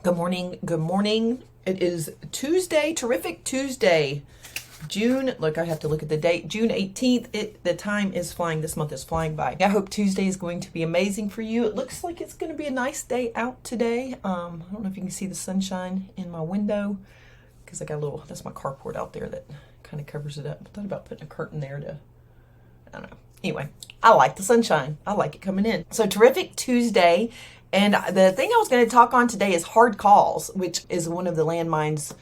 Good morning. Good morning. It is Tuesday, terrific Tuesday. Look, I have to look at the date. June 18th. The time is flying. This month is flying by. I hope Tuesday is going to be amazing for you. It looks like it's going to be a nice day out today. I don't know if you can see the sunshine in my window because I got that's my carport out there that kind of covers it up. I thought about putting a curtain there I don't know. Anyway, I like the sunshine. I like it coming in. So terrific Tuesday. And the thing I was going to talk on today is hard calls, which is one of the landmines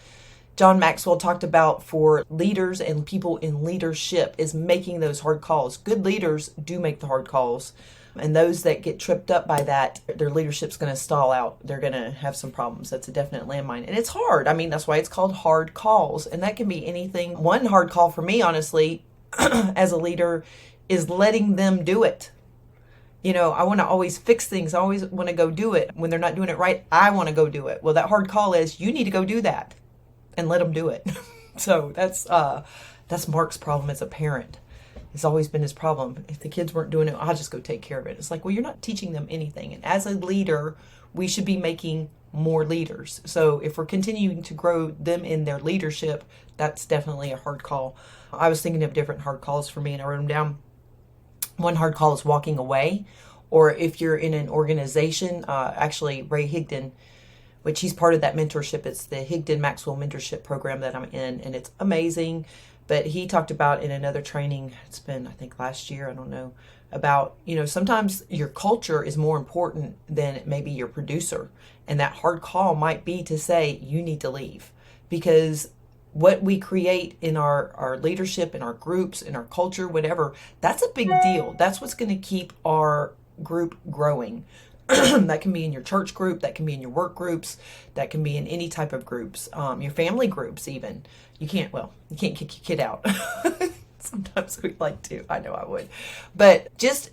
John Maxwell talked about for leaders and people in leadership, is making those hard calls. Good leaders do make the hard calls. And those that get tripped up by that, their leadership's going to stall out. They're going to have some problems. That's a definite landmine. And it's hard. I mean, that's why it's called hard calls. And that can be anything. One hard call for me, honestly, as a leader, is letting them do it. You know, I want to always fix things. I always want to go do it. When they're not doing it right, I want to go do it. Well, that hard call is you need to go do that and let them do it. So that's Mark's problem as a parent. It's always been his problem. If the kids weren't doing it, I'll just go take care of it. It's like, well, you're not teaching them anything. And as a leader, we should be making more leaders. So if we're continuing to grow them in their leadership, that's definitely a hard call. I was thinking of different hard calls for me, and I wrote them down. One hard call is walking away. Or if you're in an organization, actually Ray Higdon, which he's part of that mentorship. It's the Higdon Maxwell mentorship program that I'm in, and it's amazing. But he talked about in another training, it's been, I think, last year, I don't know, about, sometimes your culture is more important than maybe your producer. And that hard call might be to say, you need to leave. Because what we create in our leadership, in our groups, in our culture, whatever, that's a big deal. That's what's going to keep our group growing. That can be in your church group, that can be in your work groups, that can be in any type of groups, your family groups even. You can't kick your kid out. Sometimes we'd like to. I know I would. But just,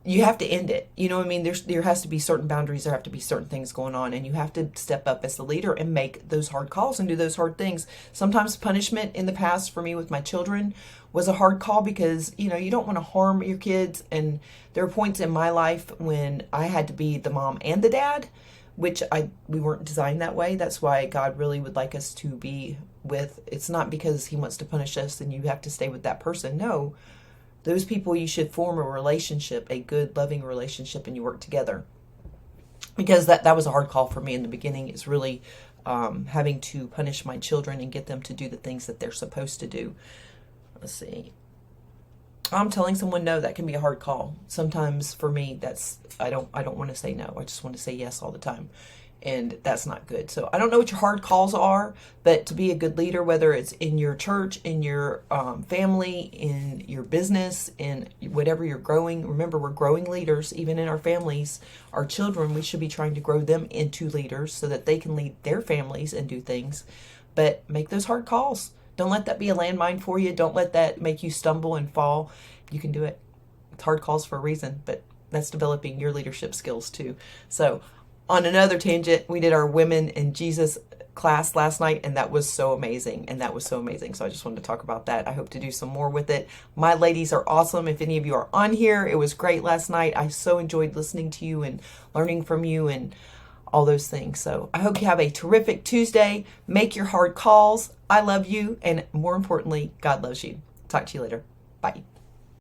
you have to end it. You know what I mean? There has to be certain boundaries. There have to be certain things going on. And you have to step up as the leader and make those hard calls and do those hard things. Sometimes punishment in the past for me with my children was a hard call because, you don't want to harm your kids. And there were points in my life when I had to be the mom and the dad, which we weren't designed that way. That's why God really would like us to be with. It's not because he wants to punish us and you have to stay with that person. No. Those people, you should form a relationship, a good, loving relationship, and you work together. Because that was a hard call for me in the beginning, is really having to punish my children and get them to do the things that they're supposed to do. Let's see. I'm telling someone no, that can be a hard call. Sometimes for me, I don't want to say no. I just want to say yes all the time. And that's not good. So I don't know what your hard calls are, but to be a good leader, whether it's in your church, in your family, in your business, in whatever you're growing. Remember, we're growing leaders, even in our families. Our children, we should be trying to grow them into leaders so that they can lead their families and do things. But make those hard calls. Don't let that be a landmine for you. Don't let that make you stumble and fall. You can do it. It's hard calls for a reason, but that's developing your leadership skills too. So on another tangent, we did our Women in Jesus class last night, and that was so amazing. So I just wanted to talk about that. I hope to do some more with it. My ladies are awesome. If any of you are on here, it was great last night. I so enjoyed listening to you and learning from you and all those things. So I hope you have a terrific Tuesday. Make your hard calls. I love you. And more importantly, God loves you. Talk to you later. Bye.